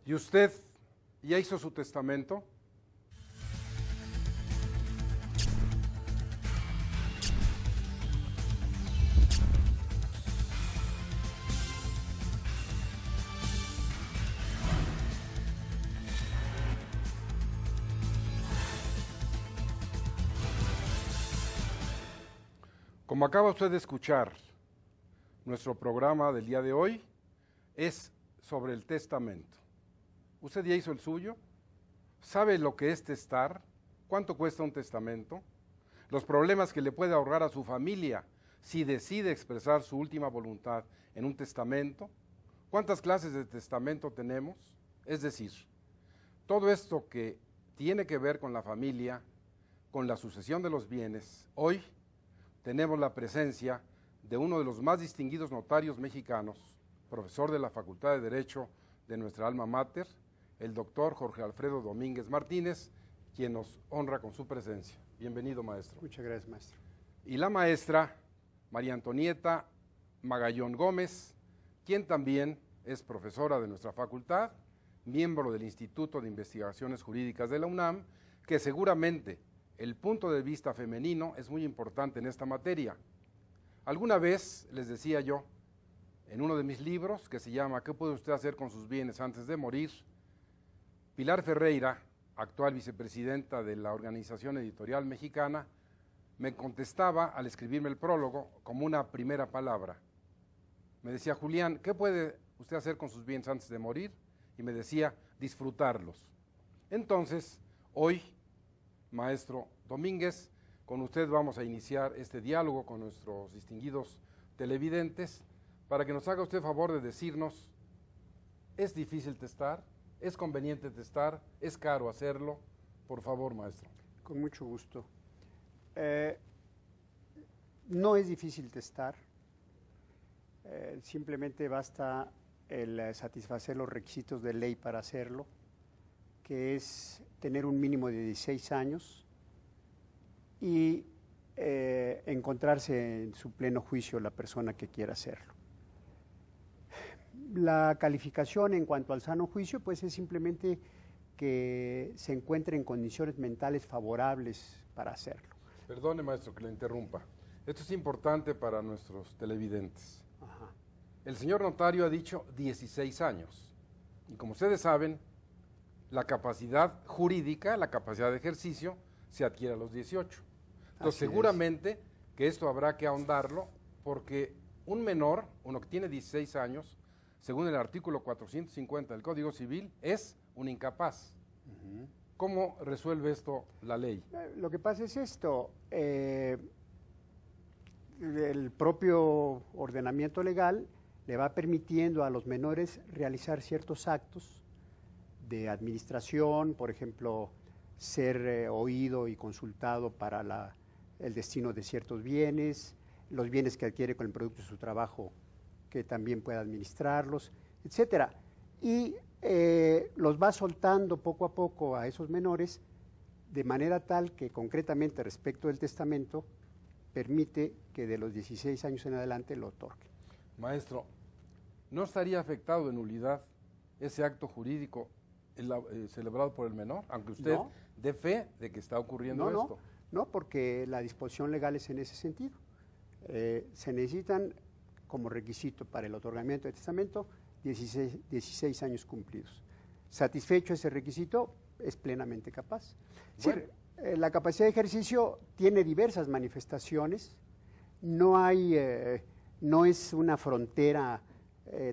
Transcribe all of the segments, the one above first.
¿Y usted ya hizo su testamento? Como acaba usted de escuchar, nuestro programa del día de hoy es sobre el testamento. ¿Usted ya hizo el suyo? ¿Sabe lo que es testar? ¿Cuánto cuesta un testamento? Los problemas que le puede ahorrar a su familia si decide expresar su última voluntad en un testamento. ¿Cuántas clases de testamento tenemos? Es decir, todo esto que tiene que ver con la familia, con la sucesión de los bienes, hoy tenemos la presencia de uno de los más distinguidos notarios mexicanos, profesor de la Facultad de Derecho de nuestra alma mater, el doctor Jorge Alfredo Domínguez Martínez, quien nos honra con su presencia. Bienvenido, maestro. Muchas gracias, maestro. Y la maestra María Antonieta Magallón Gómez, quien también es profesora de nuestra facultad, miembro del Instituto de Investigaciones Jurídicas de la UNAM, que seguramente el punto de vista femenino es muy importante en esta materia. Alguna vez les decía yo, en uno de mis libros, que se llama ¿Qué puede usted hacer con sus bienes antes de morir?, Pilar Ferreira, actual vicepresidenta de la Organización Editorial Mexicana, me contestaba al escribirme el prólogo como una primera palabra. Me decía, Julián, ¿qué puede usted hacer con sus bienes antes de morir? Y me decía, disfrutarlos. Entonces, hoy, maestro Domínguez, con usted vamos a iniciar este diálogo con nuestros distinguidos televidentes para que nos haga usted favor de decirnos, ¿es difícil testar? ¿Es conveniente testar? ¿Es caro hacerlo? Por favor, maestro. Con mucho gusto. No es difícil testar, simplemente basta el satisfacer los requisitos de ley para hacerlo, que es tener un mínimo de 16 años y encontrarse en su pleno juicio la persona que quiera hacerlo. La calificación en cuanto al sano juicio, pues es simplemente que se encuentre en condiciones mentales favorables para hacerlo. Perdone, maestro, que le interrumpa. Esto es importante para nuestros televidentes. Ajá. El señor notario ha dicho 16 años. Y como ustedes saben, la capacidad jurídica, la capacidad de ejercicio, se adquiere a los 18. Entonces, seguramente que esto habrá que ahondarlo, porque un menor, uno que tiene 16 años, según el artículo 450 del Código Civil, es un incapaz. ¿Cómo resuelve esto la ley? Lo que pasa es esto, el propio ordenamiento legal le va permitiendo a los menores realizar ciertos actos de administración, por ejemplo, ser oído y consultado para el destino de ciertos bienes, los bienes que adquiere con el producto de su trabajo, que también pueda administrarlos, etcétera. Y los va soltando poco a poco a esos menores de manera tal que concretamente respecto del testamento permite que de los 16 años en adelante lo otorgue. Maestro, ¿no estaría afectado de nulidad ese acto jurídico celebrado por el menor, aunque usted dé fe de que está ocurriendo esto? No, porque la disposición legal es en ese sentido. Se necesitan como requisito para el otorgamiento del testamento 16 años cumplidos. Satisfecho ese requisito, es plenamente capaz. Bueno. Es decir, la capacidad de ejercicio tiene diversas manifestaciones, no es una frontera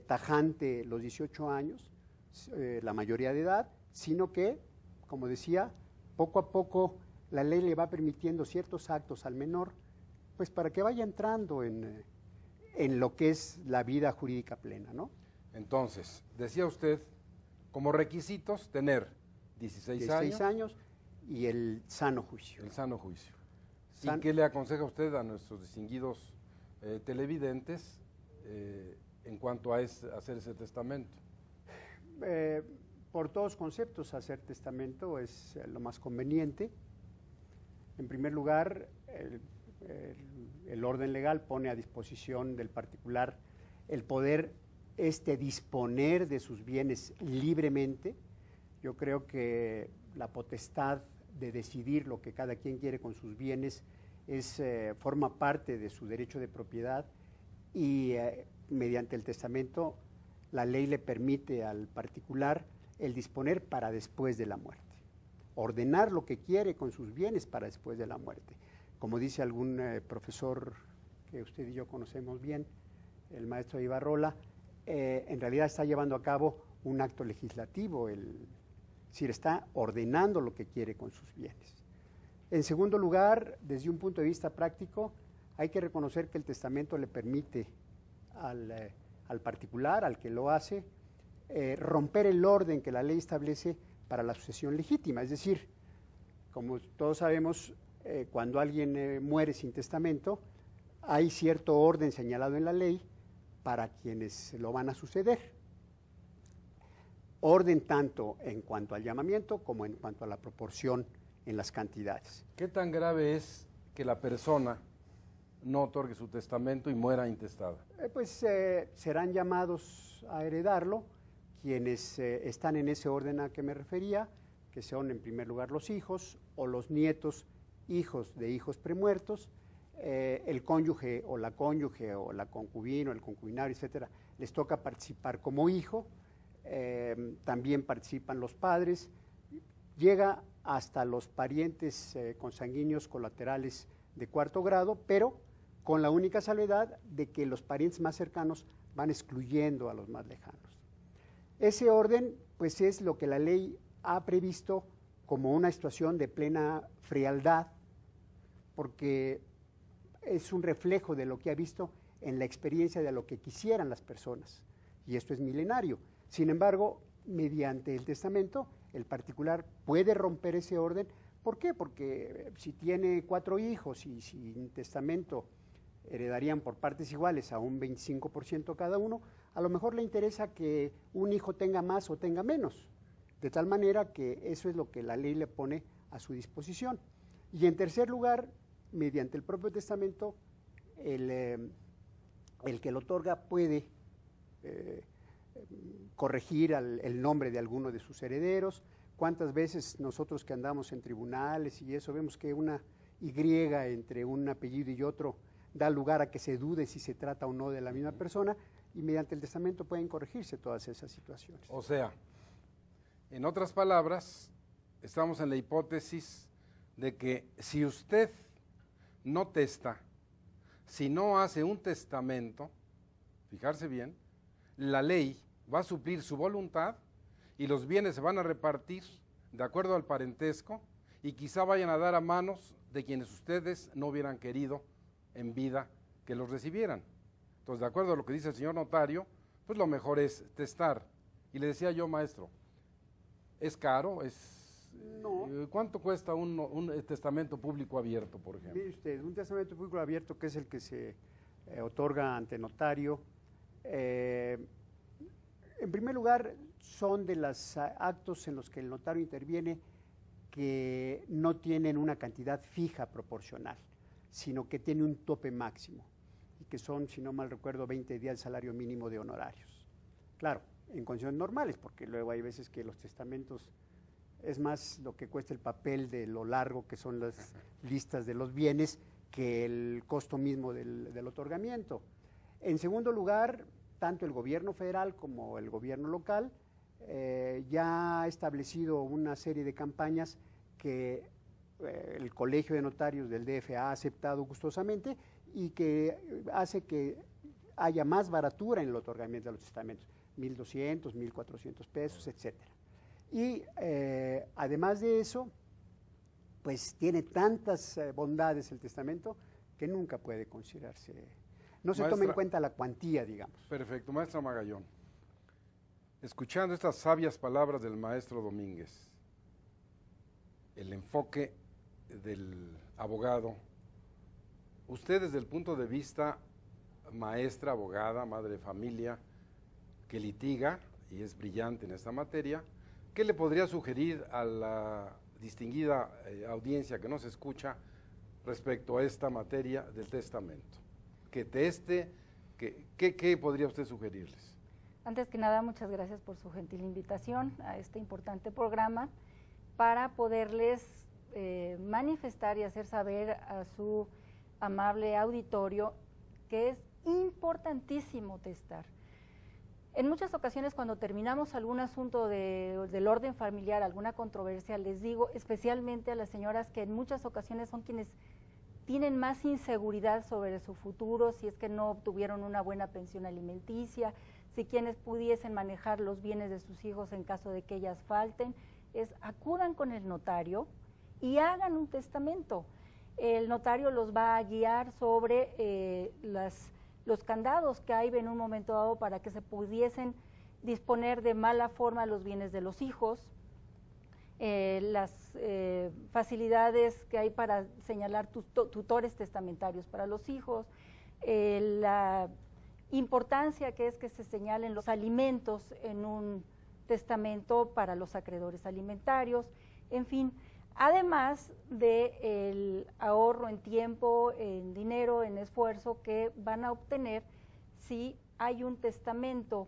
tajante los 18 años, la mayoría de edad, sino que, como decía, poco a poco la ley le va permitiendo ciertos actos al menor, pues para que vaya entrando en lo que es la vida jurídica plena, ¿no? Entonces, decía usted, como requisitos, tener 16 años y el sano juicio. El sano juicio. ¿Y qué le aconseja usted a nuestros distinguidos televidentes en cuanto a hacer ese testamento? Por todos conceptos, hacer testamento es lo más conveniente. En primer lugar, el orden legal pone a disposición del particular el poder disponer de sus bienes libremente. Yo creo que la potestad de decidir lo que cada quien quiere con sus bienes forma parte de su derecho de propiedad y mediante el testamento la ley le permite al particular el disponer para después de la muerte, ordenar lo que quiere con sus bienes para después de la muerte. Como dice algún profesor que usted y yo conocemos bien, el maestro Ibarrola, en realidad está llevando a cabo un acto legislativo, es decir, está ordenando lo que quiere con sus bienes. En segundo lugar, desde un punto de vista práctico, hay que reconocer que el testamento le permite al particular, al que lo hace, romper el orden que la ley establece para la sucesión legítima. Es decir, como todos sabemos, cuando alguien muere sin testamento, hay cierto orden señalado en la ley para quienes lo van a suceder. Orden tanto en cuanto al llamamiento como en cuanto a la proporción en las cantidades. ¿Qué tan grave es que la persona no otorgue su testamento y muera intestada? Serán llamados a heredarlo quienes están en ese orden a que me refería, que son en primer lugar los hijos o los nietos, hijos de hijos premuertos, el cónyuge o la concubina o el concubinario, etcétera, les toca participar como hijo, también participan los padres, llega hasta los parientes consanguíneos colaterales de cuarto grado, pero con la única salvedad de que los parientes más cercanos van excluyendo a los más lejanos. Ese orden, pues, es lo que la ley ha previsto como una situación de plena frialdad, porque es un reflejo de lo que ha visto en la experiencia de lo que quisieran las personas, y esto es milenario. Sin embargo, mediante el testamento, el particular puede romper ese orden. ¿Por qué? Porque si tiene 4 hijos y sin testamento heredarían por partes iguales a un 25% cada uno, a lo mejor le interesa que un hijo tenga más o tenga menos, de tal manera que eso es lo que la ley le pone a su disposición. Y en tercer lugar, mediante el propio testamento, el que lo otorga puede corregir el nombre de alguno de sus herederos. ¿Cuántas veces nosotros que andamos en tribunales y eso vemos que una Y entre un apellido y otro da lugar a que se dude si se trata o no de la misma persona, y mediante el testamento pueden corregirse todas esas situaciones? O sea, en otras palabras, estamos en la hipótesis de que si usted no testa, si no hace un testamento, fijarse bien, la ley va a suplir su voluntad y los bienes se van a repartir de acuerdo al parentesco y quizá vayan a dar a manos de quienes ustedes no hubieran querido en vida que los recibieran. Entonces, de acuerdo a lo que dice el señor notario, pues lo mejor es testar. Y le decía yo, maestro, ¿es caro? No. ¿Cuánto cuesta un testamento público abierto, por ejemplo? Mire usted, un testamento público abierto, que es el que se otorga ante notario, en primer lugar, son de los actos en los que el notario interviene que no tienen una cantidad fija proporcional, sino que tiene un tope máximo, y que son, si no mal recuerdo, 20 días el salario mínimo de honorarios. Claro, en condiciones normales, porque luego hay veces que los testamentos es más lo que cuesta el papel de lo largo que son las listas de los bienes que el costo mismo del otorgamiento. En segundo lugar, tanto el gobierno federal como el gobierno local ya ha establecido una serie de campañas que el Colegio de Notarios del DF ha aceptado gustosamente y que hace que haya más baratura en el otorgamiento de los testamentos, 1,200, 1,400 pesos, etcétera. Y además de eso, pues tiene tantas bondades el testamento que nunca puede considerarse, no se toma en cuenta la cuantía, digamos. Perfecto. Maestra Magallón, escuchando estas sabias palabras del maestro Domínguez, el enfoque del abogado, usted desde el punto de vista maestra, abogada, madre de familia, que litiga y es brillante en esta materia, ¿qué le podría sugerir a la distinguida audiencia que nos escucha respecto a esta materia del testamento? ¿Qué podría usted sugerirles? Antes que nada, muchas gracias por su gentil invitación a este importante programa para poderles manifestar y hacer saber a su amable auditorio que es importantísimo testar. En muchas ocasiones, cuando terminamos algún asunto del orden familiar, alguna controversia, les digo, especialmente a las señoras, que en muchas ocasiones son quienes tienen más inseguridad sobre su futuro, si es que no obtuvieron una buena pensión alimenticia, si quienes pudiesen manejar los bienes de sus hijos en caso de que ellas falten, acudan con el notario y hagan un testamento. El notario los va a guiar sobre los candados que hay en un momento dado para que se pudiesen disponer de mala forma los bienes de los hijos, las facilidades que hay para señalar tutores testamentarios para los hijos, la importancia que es que se señalen los alimentos en un testamento para los acreedores alimentarios, en fin, además del ahorro en tiempo, en dinero, en esfuerzo que van a obtener si hay un testamento.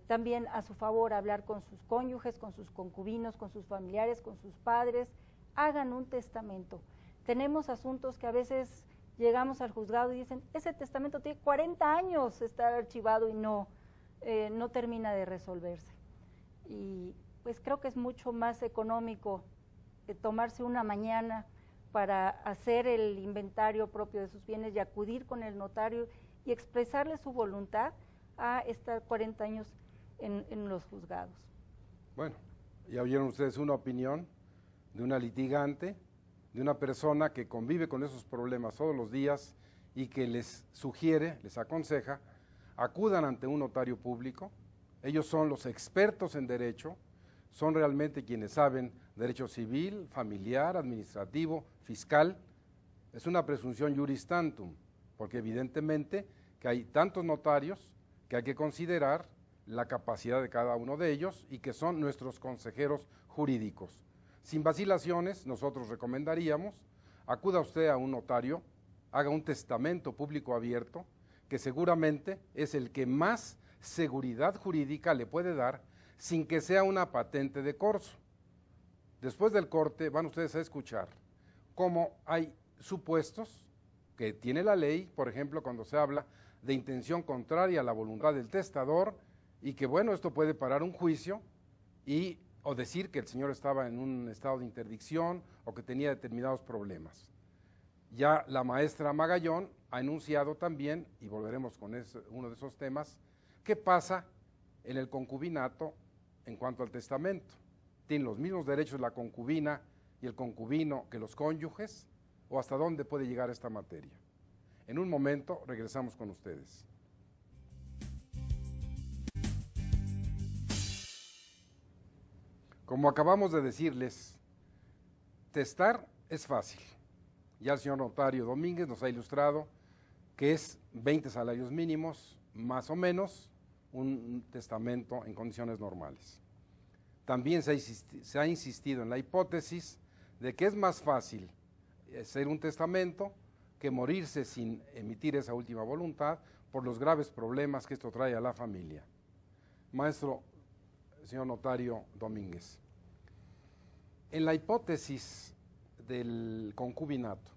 También a su favor hablar con sus cónyuges, con sus concubinos, con sus familiares, con sus padres, hagan un testamento. Tenemos asuntos que a veces llegamos al juzgado y dicen, ese testamento tiene 40 años, está archivado y no termina de resolverse. Y pues creo que es mucho más económico tomarse una mañana para hacer el inventario propio de sus bienes y acudir con el notario y expresarle su voluntad a estar 40 años en los juzgados. Bueno, ya oyeron ustedes una opinión de una litigante, de una persona que convive con esos problemas todos los días y que les sugiere, les aconseja, acudan ante un notario público. Ellos son los expertos en derecho, son realmente quienes saben derecho civil, familiar, administrativo, fiscal. Es una presunción juris tantum, porque evidentemente que hay tantos notarios que hay que considerar la capacidad de cada uno de ellos y que son nuestros consejeros jurídicos. Sin vacilaciones, nosotros recomendaríamos, acuda usted a un notario, haga un testamento público abierto, que seguramente es el que más seguridad jurídica le puede dar sin que sea una patente de corso. Después del corte van ustedes a escuchar cómo hay supuestos que tiene la ley, por ejemplo, cuando se habla de intención contraria a la voluntad del testador, y que bueno, esto puede parar un juicio o decir que el señor estaba en un estado de interdicción o que tenía determinados problemas. Ya la maestra Magallón ha enunciado también, y volveremos con uno de esos temas, qué pasa en el concubinato en cuanto al testamento. ¿Tienen los mismos derechos la concubina y el concubino que los cónyuges? ¿O hasta dónde puede llegar esta materia? En un momento regresamos con ustedes. Como acabamos de decirles, testar es fácil. Ya el señor notario Domínguez nos ha ilustrado que es 20 salarios mínimos, más o menos, un testamento en condiciones normales. También se ha insistido en la hipótesis de que es más fácil hacer un testamento que morirse sin emitir esa última voluntad por los graves problemas que esto trae a la familia. Maestro, señor notario Domínguez, en la hipótesis del concubinato,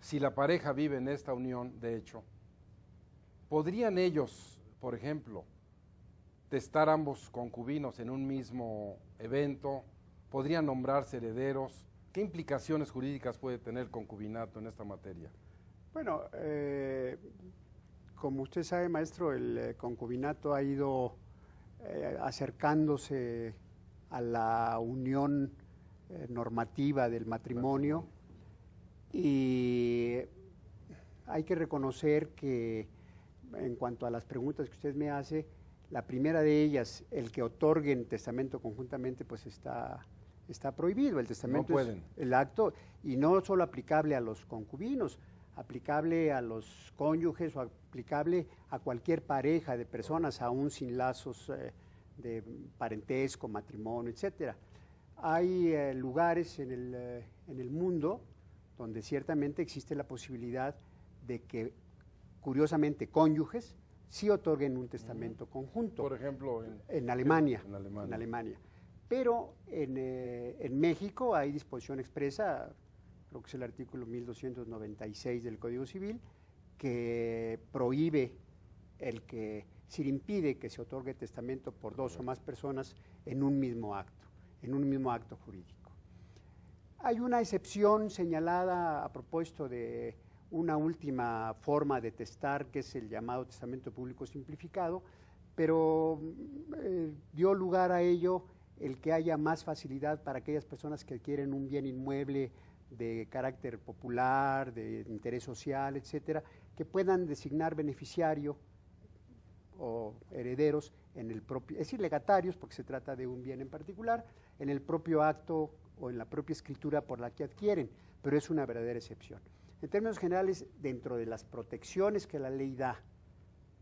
si la pareja vive en esta unión, de hecho, ¿podrían ellos, por ejemplo, testar ambos concubinos en un mismo evento? ¿Podrían nombrarse herederos? ¿Qué implicaciones jurídicas puede tener el concubinato en esta materia? Bueno, como usted sabe, maestro, el concubinato ha ido acercándose a la unión normativa del matrimonio, y hay que reconocer que en cuanto a las preguntas que usted me hace, la primera de ellas, el que otorguen testamento conjuntamente, pues está prohibido. El testamento no es el acto, y no solo aplicable a los concubinos, aplicable a los cónyuges o aplicable a cualquier pareja de personas, aún sin lazos de parentesco, matrimonio, etcétera. Hay lugares en el mundo donde ciertamente existe la posibilidad de que, curiosamente, cónyuges sí otorguen un testamento conjunto. Por ejemplo, en Alemania. En Alemania. En Alemania. Pero en México hay disposición expresa, creo que es el artículo 1296 del Código Civil, que prohíbe impide que se otorgue testamento por dos o más personas en un mismo acto jurídico. Hay una excepción señalada a propósito de una última forma de testar, que es el llamado testamento público simplificado, pero dio lugar a ello el que haya más facilidad para aquellas personas que adquieren un bien inmueble de carácter popular, de interés social, etcétera, que puedan designar beneficiario o herederos en el propio, es decir, legatarios, porque se trata de un bien en particular, en el propio acto o en la propia escritura por la que adquieren, pero es una verdadera excepción. En términos generales, dentro de las protecciones que la ley da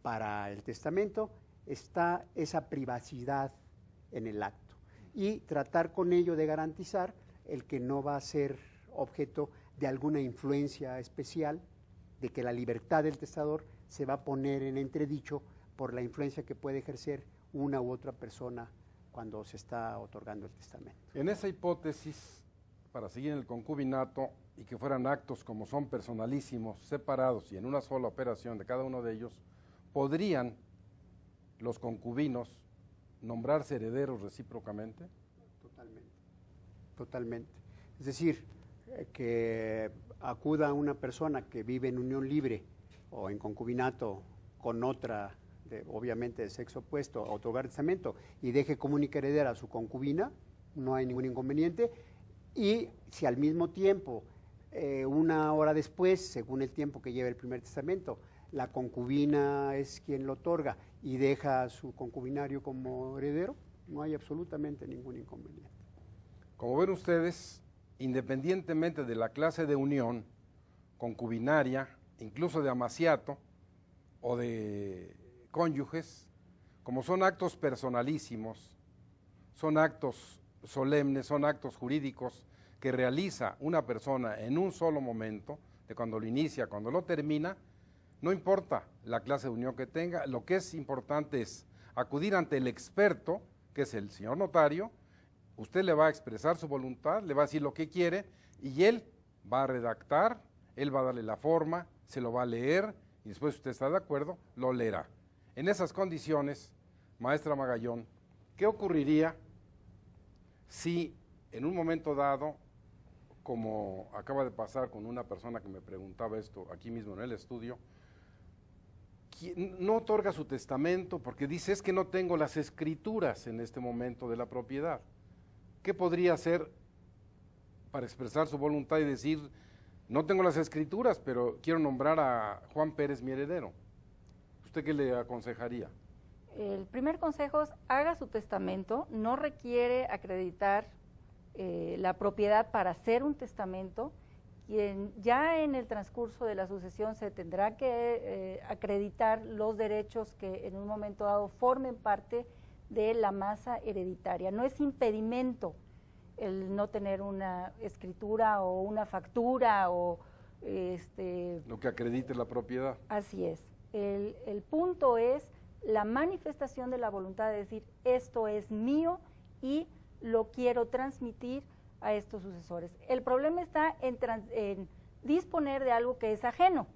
para el testamento, está esa privacidad en el acto y tratar con ello de garantizar el que no va a ser objeto de alguna influencia especial, de que la libertad del testador se va a poner en entredicho por la influencia que puede ejercer una u otra persona cuando se está otorgando el testamento. En esa hipótesis, para seguir en el concubinato y que fueran actos como son personalísimos, separados y en una sola operación de cada uno de ellos, ¿podrían los concubinos nombrarse herederos recíprocamente? Totalmente, totalmente. Es decir, que acuda una persona que vive en unión libre o en concubinato con otra, obviamente de sexo opuesto, a otorgar testamento y deje como única heredera a su concubina, no hay ningún inconveniente. Y si al mismo tiempo, una hora después, según el tiempo que lleva el primer testamento, la concubina es quien lo otorga y deja a su concubinario como heredero, no hay absolutamente ningún inconveniente. Como ven ustedes, independientemente de la clase de unión concubinaria, incluso de amaciato o de cónyuges, como son actos personalísimos, son actos solemnes, son actos jurídicos que realiza una persona en un solo momento, de cuando lo inicia, cuando lo termina, no importa la clase de unión que tenga, lo que es importante es acudir ante el experto, que es el señor notario. Usted le va a expresar su voluntad, le va a decir lo que quiere y él va a redactar, él va a darle la forma, se lo va a leer y después, si usted está de acuerdo, lo leerá. En esas condiciones, maestra Magallón, ¿qué ocurriría si en un momento dado, como acaba de pasar con una persona que me preguntaba esto aquí mismo en el estudio, no otorga su testamento porque dice, es que no tengo las escrituras en este momento de la propiedad? ¿Qué podría hacer para expresar su voluntad y decir, no tengo las escrituras, pero quiero nombrar a Juan Pérez mi heredero? ¿Usted qué le aconsejaría? El primer consejo es, haga su testamento, no requiere acreditar la propiedad para hacer un testamento. Quien ya en el transcurso de la sucesión se tendrá que acreditar los derechos que en un momento dado formen parte de la masa hereditaria. No es impedimento el no tener una escritura o una factura o lo que acredite la propiedad. Así es. El punto es la manifestación de la voluntad de decir, esto es mío y lo quiero transmitir a estos sucesores. El problema está en disponer de algo que es ajeno,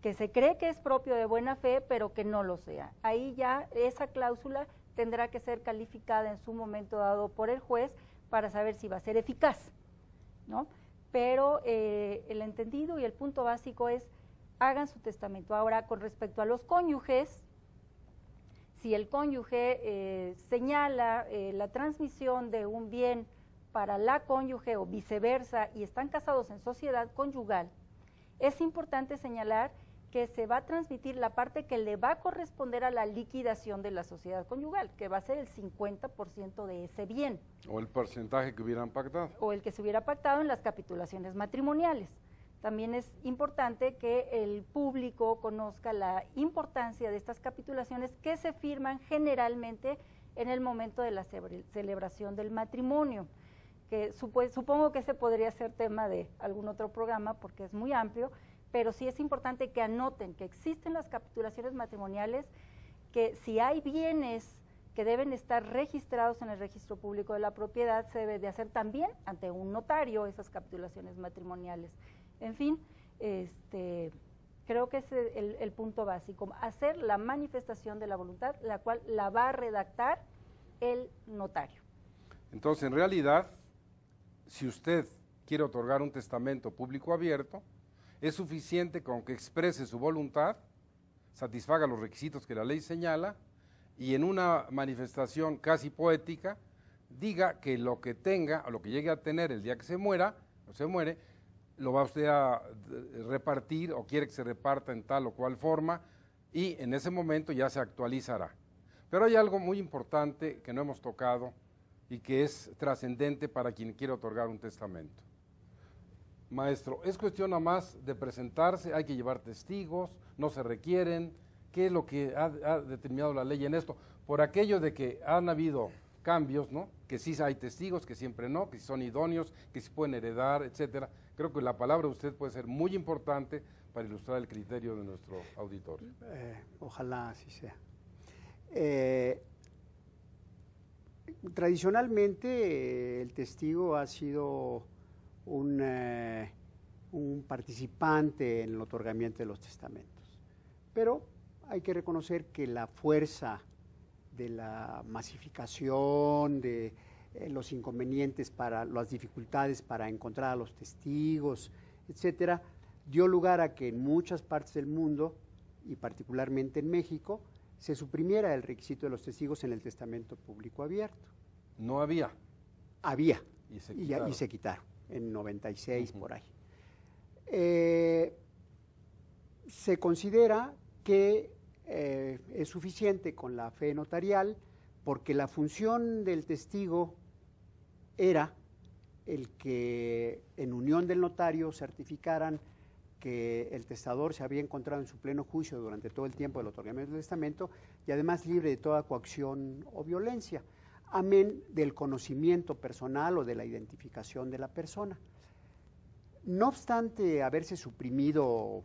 que se cree que es propio de buena fe, pero que no lo sea. Ahí ya esa cláusula tendrá que ser calificada en su momento dado por el juez para saber si va a ser eficaz, ¿no? Pero el entendido y el punto básico es, hagan su testamento. Ahora, con respecto a los cónyuges, si el cónyuge señala la transmisión de un bien para la cónyuge o viceversa y están casados en sociedad conyugal, es importante señalar que se va a transmitir la parte que le va a corresponder a la liquidación de la sociedad conyugal, que va a ser el 50% de ese bien. O el porcentaje que hubieran pactado. O el que se hubiera pactado en las capitulaciones matrimoniales. También es importante que el público conozca la importancia de estas capitulaciones que se firman generalmente en el momento de la celebración del matrimonio, que supongo que ese podría ser tema de algún otro programa porque es muy amplio, pero sí es importante que anoten que existen las capitulaciones matrimoniales, que si hay bienes que deben estar registrados en el registro público de la propiedad, se debe de hacer también ante un notario esas capitulaciones matrimoniales. En fin, creo que es el punto básico, hacer la manifestación de la voluntad, la cual la va a redactar el notario. Entonces, en realidad, si usted quiere otorgar un testamento público abierto, es suficiente con que exprese su voluntad, satisfaga los requisitos que la ley señala, y en una manifestación casi poética diga que lo que tenga o lo que llegue a tener el día que se muera o se muere, lo va usted a repartir o quiere que se reparta en tal o cual forma, y en ese momento ya se actualizará. Pero hay algo muy importante que no hemos tocado y que es trascendente para quien quiere otorgar un testamento. Maestro, ¿es cuestión nada más de presentarse? ¿Hay que llevar testigos? ¿No se requieren? ¿Qué es lo que ha determinado la ley en esto? Por aquello de que han habido cambios, ¿no? Que sí hay testigos, que siempre no, que si son idóneos, que si pueden heredar, etcétera. Creo que la palabra de usted puede ser muy importante para ilustrar el criterio de nuestro auditorio. Ojalá así sea. Tradicionalmente el testigo ha sido un participante en el otorgamiento de los testamentos, pero hay que reconocer que la fuerza de la masificación, de los inconvenientes, para las dificultades para encontrar a los testigos, etcétera, dio lugar a que en muchas partes del mundo, y particularmente en México, se suprimiera el requisito de los testigos en el testamento público abierto. No había. Había, y se quitaron en 96 por ahí. Se considera que es suficiente con la fe notarial, porque la función del testigo era el que en unión del notario certificaran que el testador se había encontrado en su pleno juicio durante todo el tiempo del otorgamiento del testamento y además libre de toda coacción o violencia, amén del conocimiento personal o de la identificación de la persona. No obstante haberse suprimido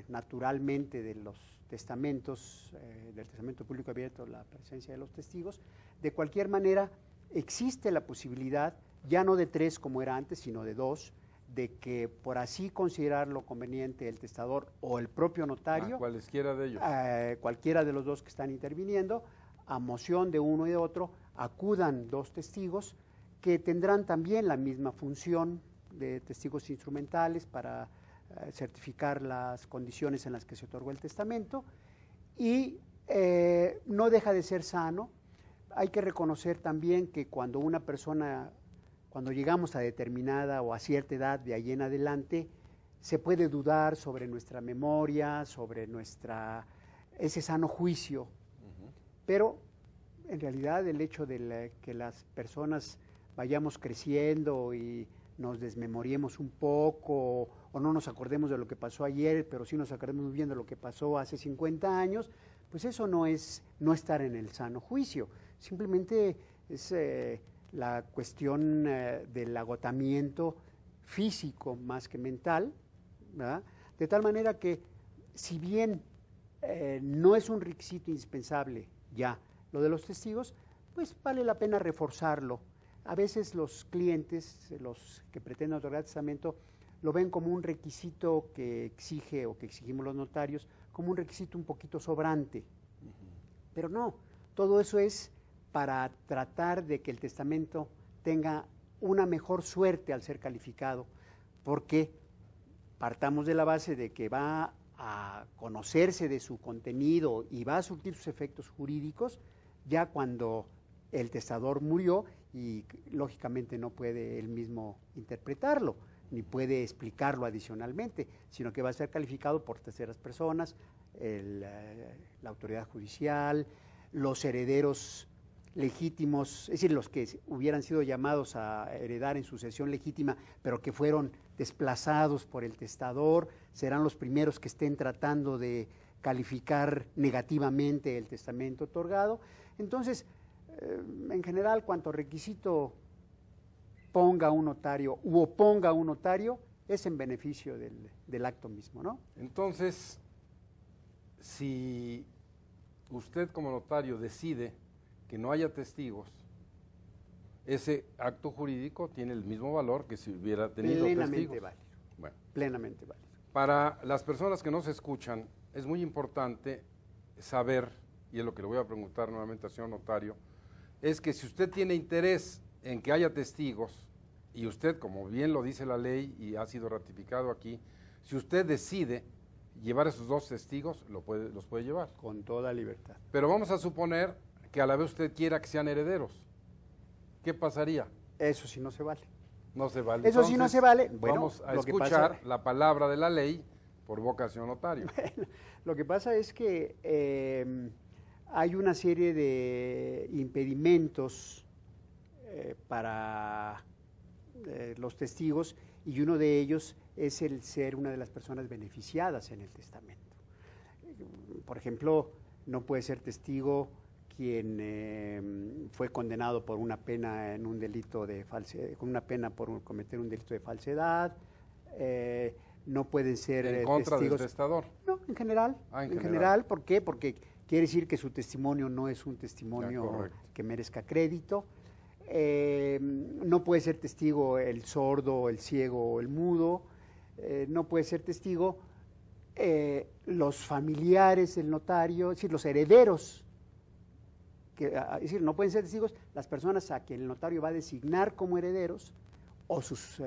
naturalmente de los testamentos, del testamento público abierto, la presencia de los testigos, de cualquier manera existe la posibilidad, ya no de 3 como era antes, sino de 2, de que por así considerarlo conveniente el testador o el propio notario, cualesquiera de ellos, cualquiera de los 2 que están interviniendo, a moción de uno y de otro, acudan 2 testigos que tendrán también la misma función de testigos instrumentales para certificar las condiciones en las que se otorgó el testamento, y no deja de ser sano. Hay que reconocer también que cuando una persona, cuando llegamos a determinada o a cierta edad de ahí en adelante, se puede dudar sobre nuestra memoria, sobre ese sano juicio, pero en realidad el hecho de que las personas vayamos creciendo y nos desmemoriemos un poco o no nos acordemos de lo que pasó ayer, pero sí nos acordemos muy bien de lo que pasó hace 50 años, pues eso no es no estar en el sano juicio, simplemente es la cuestión del agotamiento físico más que mental, ¿verdad? De tal manera que si bien no es un requisito indispensable ya lo de los testigos, pues vale la pena reforzarlo. A veces los clientes, los que pretenden otorgar testamento, lo ven como un requisito que exige o que exigimos los notarios, como un requisito un poquito sobrante. Pero no, todo eso es para tratar de que el testamento tenga una mejor suerte al ser calificado, porque partamos de la base de que va a conocerse de su contenido y va a surtir sus efectos jurídicos ya cuando el testador murió y lógicamente no puede él mismo interpretarlo, ni puede explicarlo adicionalmente, sino que va a ser calificado por terceras personas, la autoridad judicial, los herederos legítimos, es decir, los que hubieran sido llamados a heredar en sucesión legítima, pero que fueron desplazados por el testador, serán los primeros que estén tratando de calificar negativamente el testamento otorgado. Entonces, en general, cuanto requisito ponga un notario u oponga un notario, es en beneficio del acto mismo, ¿no? Entonces, si usted como notario decide que no haya testigos, ese acto jurídico tiene el mismo valor que si hubiera tenido Plenamente testigos. válido. Bueno, Plenamente válido. para las personas que nos escuchan, es muy importante saber, y es lo que le voy a preguntar nuevamente al señor notario, es que si usted tiene interés en que haya testigos, y usted, como bien lo dice la ley y ha sido ratificado aquí, si usted decide llevar esos 2 testigos, los puede llevar. Con toda libertad. Pero vamos a suponer que a la vez usted quiera que sean herederos. ¿Qué pasaría? Eso sí no se vale. No se vale. Eso sí no se vale. Bueno, vamos a lo que escuchar pasa- la palabra de la ley por boca del señor notario. Lo que pasa es que hay una serie de impedimentos para los testigos y uno de ellos es el ser una de las personas beneficiadas en el testamento. Por ejemplo, no puede ser testigo quien fue condenado por una pena en un delito de con una pena por cometer un delito de falsedad. No pueden ser En contra testigos. del testador. No, en general. Ah, en en general. general. ¿Por qué? Porque quiere decir que su testimonio no es un Ya, testimonio correcto. que merezca crédito. No puede ser testigo el sordo, el ciego o el mudo. No puede ser testigo los familiares del notario, es decir, los herederos. Es decir, no pueden ser testigos las personas a quien el notario va a designar como herederos o sus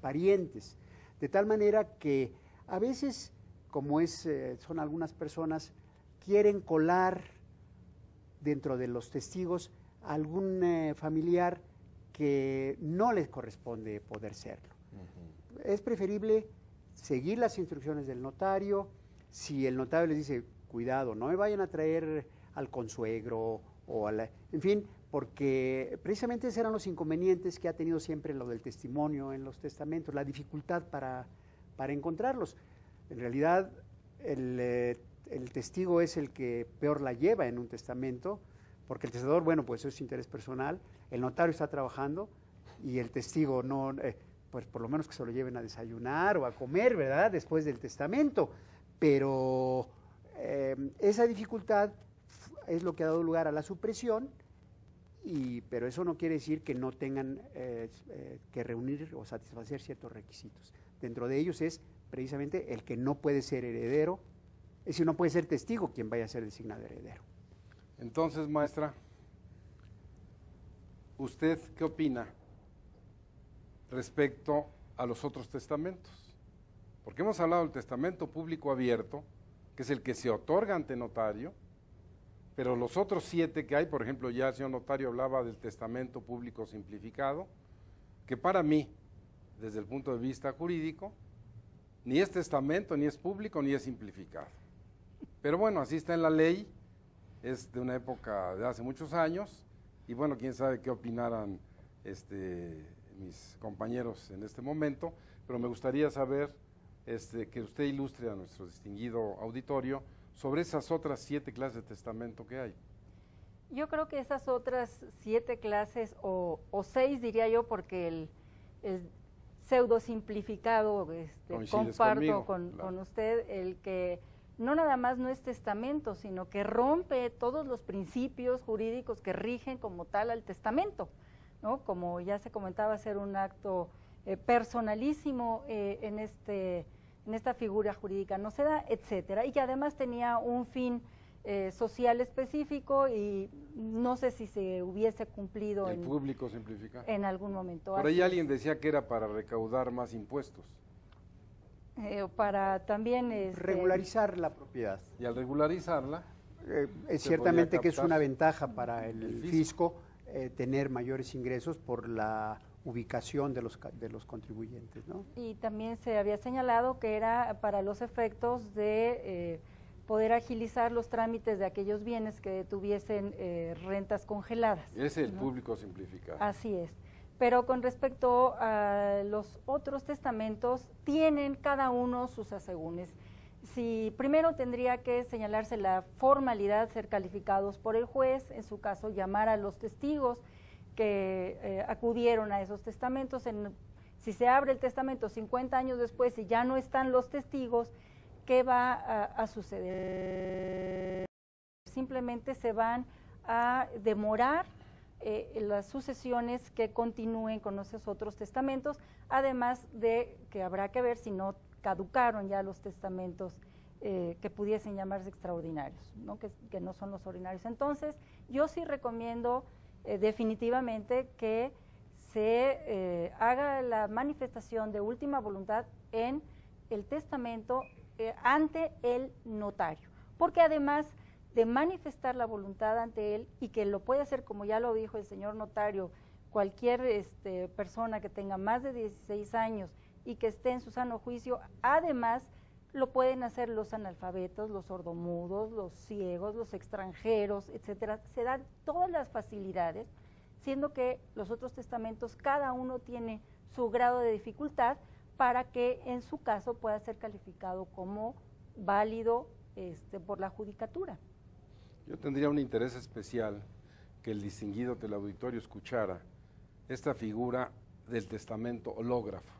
parientes. De tal manera que a veces, como son algunas personas, quieren colar dentro de los testigos a algún familiar que no les corresponde poder serlo. Es preferible seguir las instrucciones del notario. Si el notario les dice, cuidado, no me vayan a traer al consuegro o en fin, porque precisamente esos eran los inconvenientes que ha tenido siempre lo del testimonio en los testamentos, la dificultad para encontrarlos. En realidad, el testigo es el que peor la lleva en un testamento, porque el testador, bueno, pues eso es interés personal, el notario está trabajando y el testigo no, pues por lo menos que se lo lleven a desayunar o a comer, ¿verdad?, después del testamento. Pero esa dificultad es lo que ha dado lugar a la supresión, pero eso no quiere decir que no tengan que reunir o satisfacer ciertos requisitos. Dentro de ellos es precisamente el que no puede ser heredero, es decir, no puede ser testigo quien vaya a ser designado heredero. Entonces, maestra, ¿usted qué opina respecto a los otros testamentos? Porque hemos hablado del testamento público abierto, que es el que se otorga ante notario, pero los otros 7 que hay, por ejemplo, ya el señor notario hablaba del testamento público simplificado, que para mí, desde el punto de vista jurídico, ni es testamento, ni es público, ni es simplificado. Pero bueno, así está en la ley, es de una época de hace muchos años, y bueno, quién sabe qué opinaran mis compañeros en este momento, pero me gustaría saber que usted ilustre a nuestro distinguido auditorio sobre esas otras 7 clases de testamento que hay. Yo creo que esas otras 7 clases, o 6 diría yo, porque el pseudo simplificado, comparto con usted, el que no nada más no es testamento, sino que rompe todos los principios jurídicos que rigen como tal al testamento, ¿no? Como ya se comentaba, ser un acto personalísimo en esta figura jurídica no se da, etcétera, y que además tenía un fin social específico y no sé si se hubiese cumplido el público simplificado en algún momento. Por ahí alguien decía que era para recaudar más impuestos. Para también regularizar la propiedad. Y al regularizarla, es ciertamente que es una ventaja para el fisco tener mayores ingresos por la ubicación de los contribuyentes, ¿no? Y también se había señalado que era para los efectos de poder agilizar los trámites de aquellos bienes que tuviesen rentas congeladas. Es el público simplificado. Así es. Pero con respecto a los otros testamentos, tienen cada uno sus asegúnes. Si primero tendría que señalarse la formalidad, ser calificados por el juez, en su caso llamar a los testigos que acudieron a esos testamentos, Si se abre el testamento 50 años después y ya no están los testigos, ¿qué va a suceder? Simplemente se van a demorar las sucesiones que continúen con esos otros testamentos, además de que habrá que ver si no caducaron ya los testamentos que pudiesen llamarse extraordinarios, ¿no? Que no son los ordinarios. Entonces, yo sí recomiendo definitivamente que se haga la manifestación de última voluntad en el testamento ante el notario, porque además de manifestar la voluntad ante él, y que lo puede hacer, como ya lo dijo el señor notario, cualquier persona que tenga más de 16 años y que esté en su sano juicio, además lo pueden hacer los analfabetos, los sordomudos, los ciegos, los extranjeros, etcétera. Se dan todas las facilidades, siendo que los otros testamentos, cada uno tiene su grado de dificultad para que en su caso pueda ser calificado como válido por la judicatura. Yo tendría un interés especial que el distinguido teleauditorio escuchara esta figura del testamento hológrafo.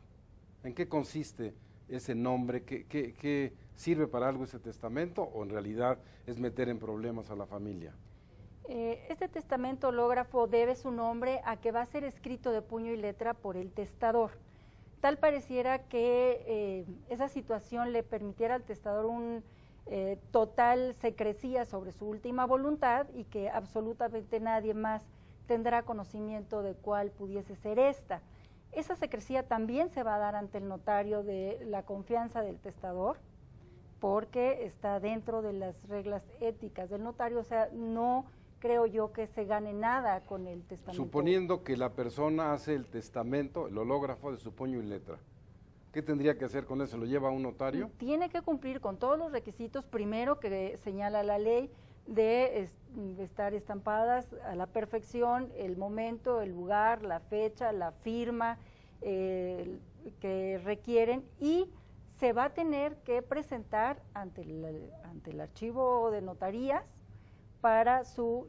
¿En qué consiste ese nombre? ¿Qué sirve para algo ese testamento o en realidad es meter en problemas a la familia? Este testamento hológrafo debe su nombre a que va a ser escrito de puño y letra por el testador. Tal pareciera que esa situación le permitiera al testador un total secrecía sobre su última voluntad y que absolutamente nadie más tendrá conocimiento de cuál pudiese ser esta. Esa secrecía también se va a dar ante el notario de la confianza del testador, porque está dentro de las reglas éticas del notario, o sea, no creo yo que se gane nada con el testamento. Suponiendo que la persona hace el testamento, el hológrafo de su puño y letra, ¿qué tendría que hacer con eso? ¿Lo lleva a un notario? Tiene que cumplir con todos los requisitos, primero que señala la ley, de estar estampadas a la perfección el momento, el lugar, la fecha, la firma que requieren, y se va a tener que presentar ante el archivo de notarías para su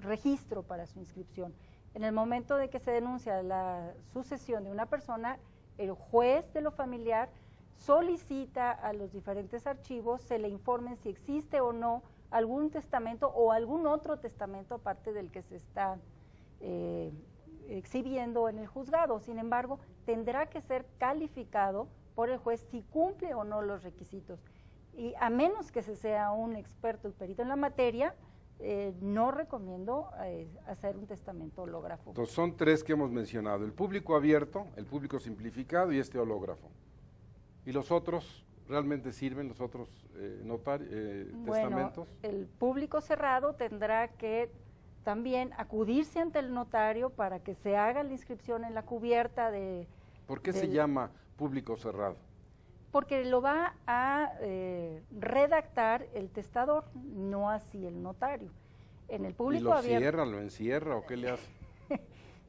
registro, para su inscripción. En el momento de que se denuncia la sucesión de una persona, el juez de lo familiar solicita a los diferentes archivos, se le informen si existe o no algún testamento o algún otro testamento aparte del que se está exhibiendo en el juzgado. Sin embargo, tendrá que ser calificado por el juez si cumple o no los requisitos. Y a menos que se sea un experto y perito en la materia, no recomiendo hacer un testamento hológrafo. Entonces son tres que hemos mencionado: el público abierto, el público simplificado y este hológrafo. ¿Y los otros realmente sirven, los otros testamentos? El público cerrado tendrá que también acudirse ante el notario para que se haga la inscripción en la cubierta de... ¿Por qué se llama público cerrado? Porque lo va a redactar el testador, no así el notario. En el público ¿Y lo abierto, cierra, lo encierra o qué le hace?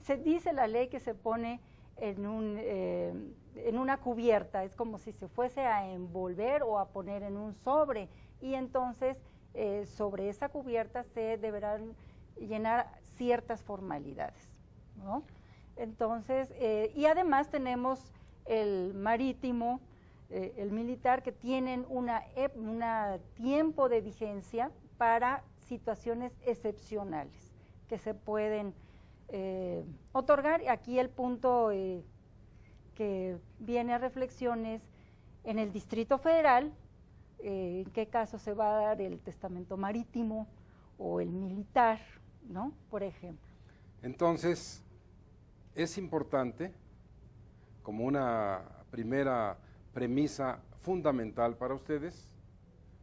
Se dice la ley que se pone en una cubierta, es como si se fuese a envolver o a poner en un sobre, y entonces sobre esa cubierta se deberán llenar ciertas formalidades, ¿no? Entonces, y además tenemos el marítimo, el militar, que tienen una tiempo de vigencia para situaciones excepcionales que se pueden otorgar. Aquí el punto que viene a reflexiones en el Distrito Federal, en qué caso se va a dar el testamento marítimo o el militar, ¿no? Por ejemplo. Entonces, es importante, como una primera premisa fundamental para ustedes,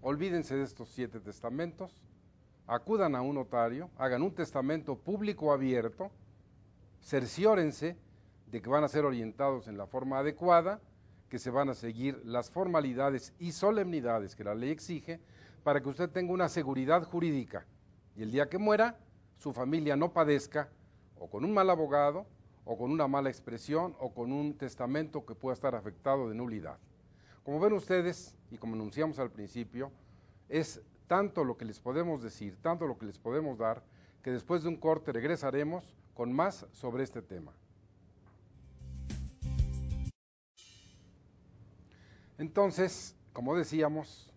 olvídense de estos 7 testamentos, acudan a un notario, hagan un testamento público abierto, cerciórense de que van a ser orientados en la forma adecuada, que se van a seguir las formalidades y solemnidades que la ley exige, para que usted tenga una seguridad jurídica y el día que muera, su familia no padezca o con un mal abogado, o con una mala expresión, o con un testamento que pueda estar afectado de nulidad. Como ven ustedes, y como anunciamos al principio, es tanto lo que les podemos decir, tanto lo que les podemos dar, que después de un corte regresaremos con más sobre este tema. Entonces, como decíamos,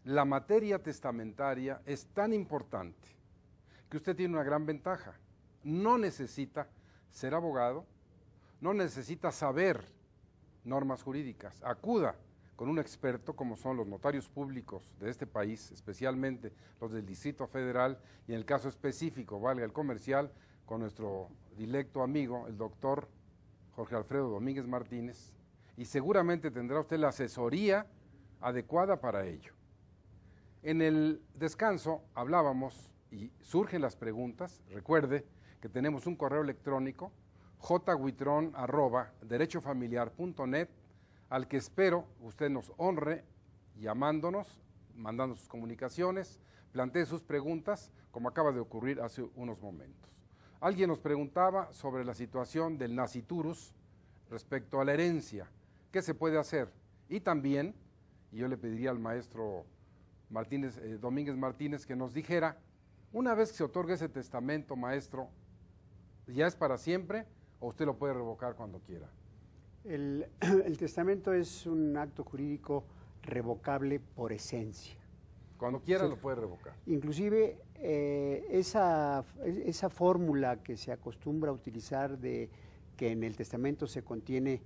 la materia testamentaria es tan importante que usted tiene una gran ventaja. No necesita ser abogado, no necesita saber normas jurídicas. Acuda con un experto como son los notarios públicos de este país, especialmente los del Distrito Federal, y en el caso específico, valga el comercial, con nuestro directo amigo, el doctor Jorge Alfredo Domínguez Martínez, y seguramente tendrá usted la asesoría adecuada para ello. En el descanso hablábamos y surgen las preguntas. Recuerde que tenemos un correo electrónico jhuitron@derechofamiliar.net, al que espero usted nos honre llamándonos, mandando sus comunicaciones, plantee sus preguntas, como acaba de ocurrir hace unos momentos. Alguien nos preguntaba sobre la situación del nasciturus respecto a la herencia. ¿Qué se puede hacer? Y también, y yo le pediría al maestro Domínguez Martínez que nos dijera, una vez que se otorgue ese testamento, maestro, ¿ya es para siempre o usted lo puede revocar cuando quiera? El testamento es un acto jurídico revocable por esencia. Cuando quiera lo puede revocar. Inclusive esa fórmula que se acostumbra a utilizar de que en el testamento se contiene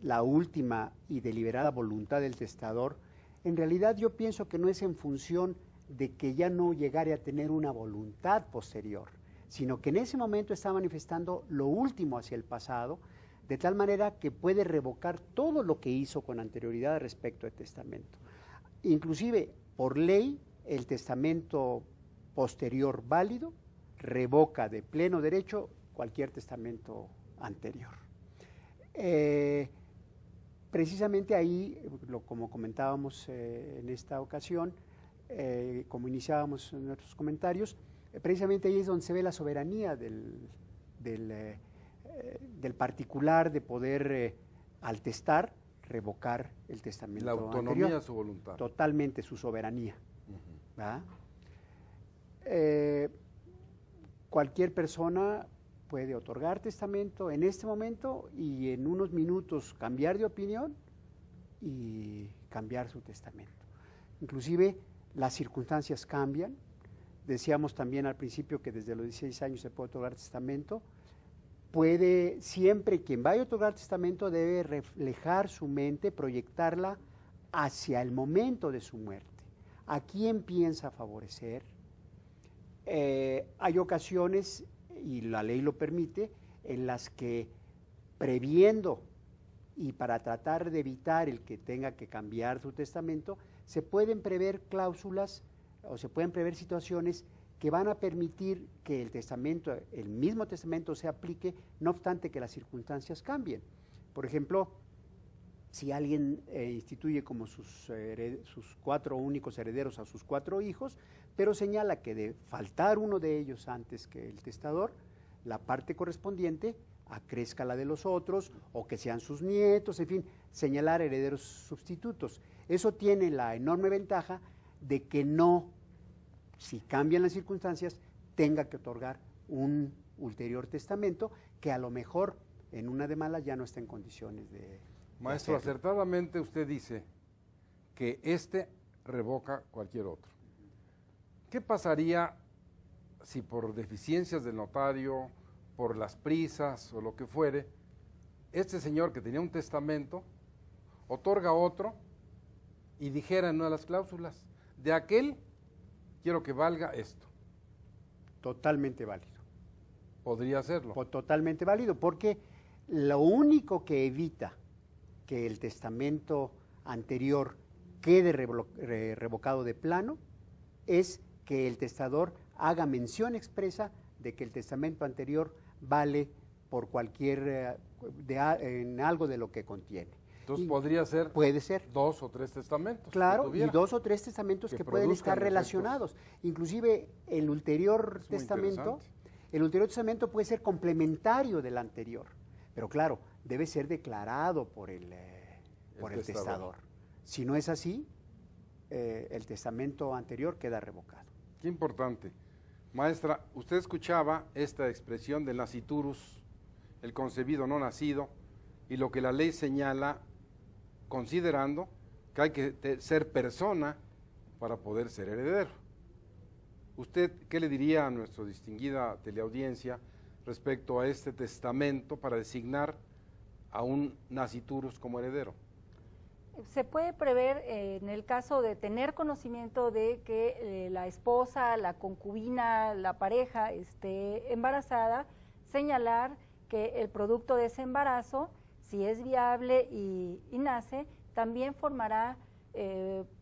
la última y deliberada voluntad del testador, en realidad yo pienso que no es en función de que ya no llegare a tener una voluntad posterior, sino que en ese momento está manifestando lo último hacia el pasado, de tal manera que puede revocar todo lo que hizo con anterioridad respecto al testamento. Inclusive, por ley, el testamento posterior válido revoca de pleno derecho cualquier testamento anterior. Precisamente ahí, como comentábamos en esta ocasión, como iniciábamos en nuestros comentarios, precisamente ahí es donde se ve la soberanía del particular de poder, al testar, revocar el testamento anterior. La autonomía anterior. de su voluntad. Totalmente, su soberanía. Cualquier persona puede otorgar testamento en este momento y en unos minutos cambiar de opinión y cambiar su testamento. Inclusive las circunstancias cambian. Decíamos también al principio que desde los 16 años se puede otorgar testamento. Siempre quien vaya a otorgar testamento debe reflejar su mente, proyectarla hacia el momento de su muerte. ¿A quién piensa favorecer? Hay ocasiones, y la ley lo permite, en las que previendo y para tratar de evitar el que tenga que cambiar su testamento, se pueden prever cláusulas o se pueden prever situaciones que van a permitir que el mismo testamento se aplique, no obstante que las circunstancias cambien. Por ejemplo, si alguien instituye como sus 4 únicos herederos a sus 4 hijos, pero señala que de faltar uno de ellos antes que el testador, la parte correspondiente acrezca la de los otros, o que sean sus nietos, en fin, señalar herederos sustitutos. Eso tiene la enorme ventaja de que no, si cambian las circunstancias, tenga que otorgar un ulterior testamento que a lo mejor en una de malas ya no está en condiciones de Maestro, hacerlo. acertadamente usted dice que revoca cualquier otro. ¿Qué pasaría si por deficiencias del notario, por las prisas o lo que fuere, este señor que tenía un testamento otorga otro y dijera en una de las cláusulas, de aquel quiero que valga esto? Totalmente válido. Podría hacerlo. Totalmente válido, porque lo único que evita que el testamento anterior quede revocado de plano es que el testador haga mención expresa de que el testamento anterior vale por en algo de lo que contiene. Entonces podría ser, puede ser 2 o 3 testamentos. Claro, y 2 o 3 testamentos que pueden estar produzcan relacionados. Inclusive el ulterior testamento puede ser complementario del anterior, pero claro, debe ser declarado por el testador. Si no es así, el testamento anterior queda revocado. Qué importante. Maestra, usted escuchaba esta expresión del nasciturus, el concebido no nacido, y lo que la ley señala considerando que hay que ser persona para poder ser heredero. ¿Usted qué le diría a nuestra distinguida teleaudiencia respecto a este testamento para designar a un nasciturus como heredero? Se puede prever en el caso de tener conocimiento de que la esposa, la concubina, la pareja esté embarazada, señalar que el producto de ese embarazo, si es viable y nace, también formará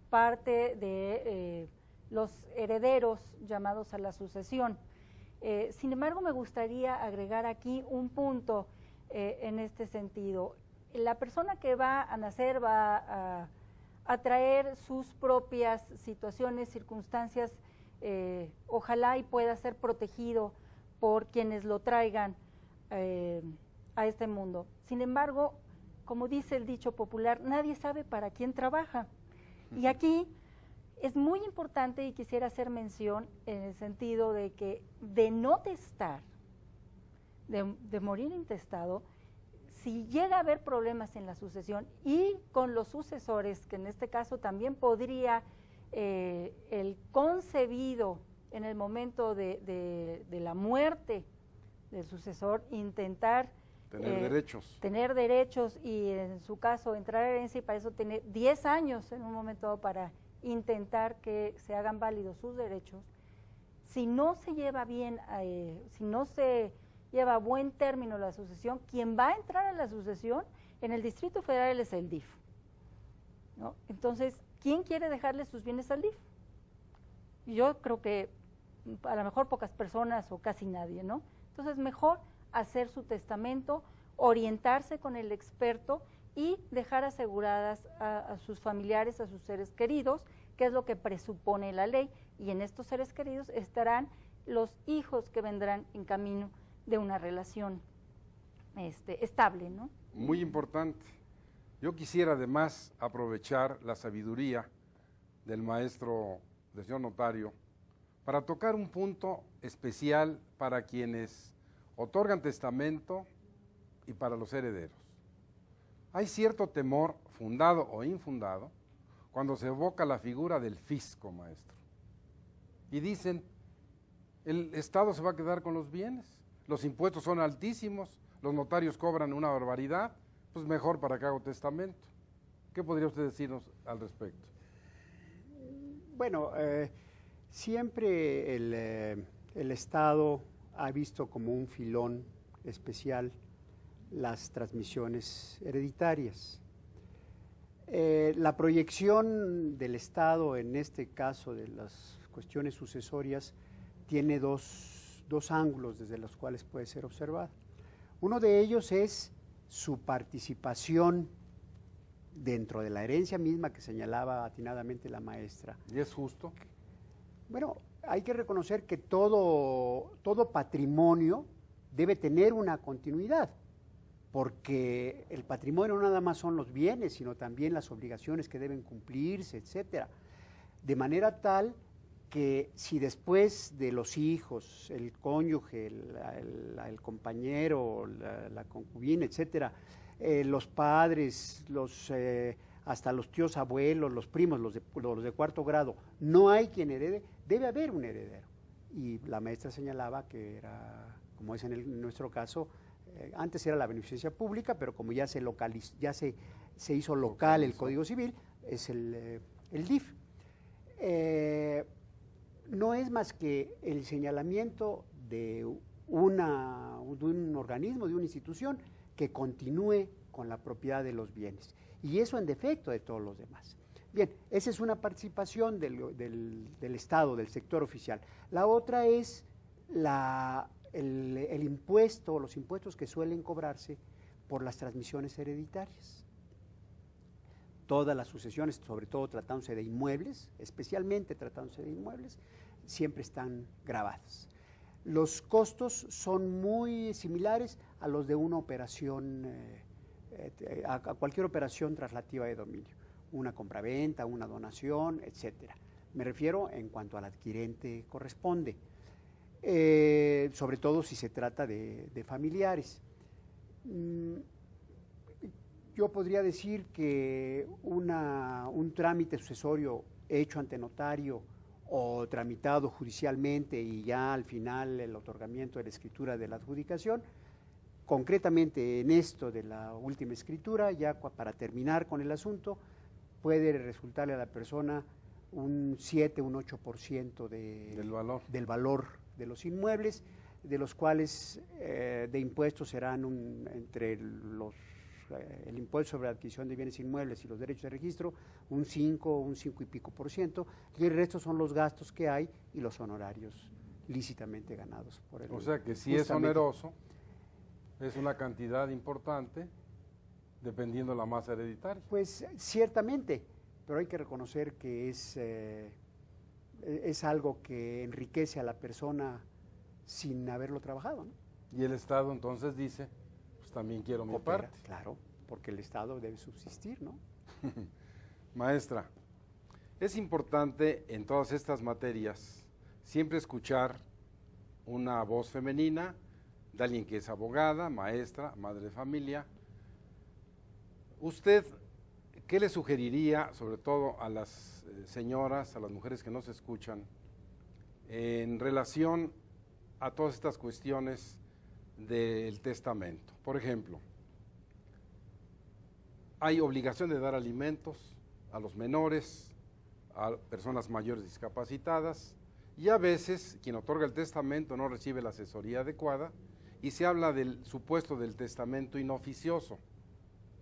parte de los herederos llamados a la sucesión. Sin embargo, me gustaría agregar aquí un punto en este sentido. La persona que va a nacer va a traer sus propias situaciones, circunstancias, ojalá y pueda ser protegido por quienes lo traigan a este mundo. Sin embargo, como dice el dicho popular, nadie sabe para quién trabaja. Y aquí es muy importante, y quisiera hacer mención en el sentido de que de no testar, de morir intestado, si llega a haber problemas en la sucesión y con los sucesores, que en este caso también podría el concebido en el momento de la muerte del sucesor intentar tener derechos y en su caso entrar a herencia, y para eso tener 10 años en un momento dado para intentar que se hagan válidos sus derechos. Si no se lleva bien, si no se lleva a buen término la sucesión, quien va a entrar a la sucesión en el Distrito Federal es el DIF, ¿no? Entonces, ¿quién quiere dejarle sus bienes al DIF? Yo creo que a lo mejor pocas personas o casi nadie, ¿no? Entonces, mejor hacer su testamento, orientarse con el experto y dejar aseguradas a sus familiares, a sus seres queridos, que es lo que presupone la ley, y en estos seres queridos estarán los hijos que vendrán en camino de una relación estable, ¿no? Muy importante. Yo quisiera además aprovechar la sabiduría del maestro, del señor notario, para tocar un punto especial para quienes otorgan testamento y para los herederos. Hay cierto temor, fundado o infundado, cuando se evoca la figura del fisco, maestro. Y dicen, el Estado se va a quedar con los bienes, los impuestos son altísimos, los notarios cobran una barbaridad, pues mejor para que haga testamento. ¿Qué podría usted decirnos al respecto? Bueno, siempre el Estado ha visto como un filón especial las transmisiones hereditarias. La proyección del Estado en este caso de las cuestiones sucesorias tiene dos ángulos desde los cuales puede ser observado. Uno de ellos es su participación dentro de la herencia misma que señalaba atinadamente la maestra. ¿Y es justo? Bueno, hay que reconocer que todo patrimonio debe tener una continuidad, porque el patrimonio no nada más son los bienes, sino también las obligaciones que deben cumplirse, etcétera. De manera tal que si después de los hijos, el cónyuge, el compañero, la concubina, etcétera, los padres, hasta los tíos abuelos, los primos, los de cuarto grado, no hay quien herede, debe haber un heredero. Y la maestra señalaba que era, como es en nuestro caso, antes era la beneficencia pública, pero como ya se hizo local el Código Civil, es el DIF. No es más que el señalamiento de un organismo, de una institución que continúe con la propiedad de los bienes, y eso en defecto de todos los demás. Bien, esa es una participación del Estado, del sector oficial. La otra es el impuesto, los impuestos que suelen cobrarse por las transmisiones hereditarias. Todas las sucesiones, sobre todo tratándose de inmuebles, especialmente tratándose de inmuebles, siempre están gravadas. Los costos son muy similares a los de una operación, a cualquier operación traslativa de dominio, una compraventa, una donación, etcétera. Me refiero en cuanto al adquirente corresponde, sobre todo si se trata de familiares. yo podría decir que un trámite sucesorio hecho ante notario o tramitado judicialmente y ya al final el otorgamiento de la escritura de la adjudicación, concretamente en esto de la última escritura, ya para terminar con el asunto, puede resultarle a la persona un 7, un 8% del valor de los inmuebles, de los cuales de impuestos serán entre el impuesto sobre la adquisición de bienes inmuebles y los derechos de registro, un 5 y pico %, y el resto son los gastos que hay y los honorarios lícitamente ganados por el. O sea que si es oneroso, es una cantidad importante, dependiendo de la masa hereditaria. Pues ciertamente, pero hay que reconocer que es algo que enriquece a la persona sin haberlo trabajado, ¿no? Y el Estado entonces dice, pues también quiero mi parte. Claro, porque el Estado debe subsistir, ¿no? Maestra, es importante en todas estas materias siempre escuchar una voz femenina de alguien que es abogada, maestra, madre de familia. ¿Usted qué le sugeriría, sobre todo a las señoras, a las mujeres que nos escuchan, en relación a todas estas cuestiones del testamento? Por ejemplo, hay obligación de dar alimentos a los menores, a personas mayores discapacitadas, y a veces quien otorga el testamento no recibe la asesoría adecuada y se habla del supuesto del testamento inoficioso.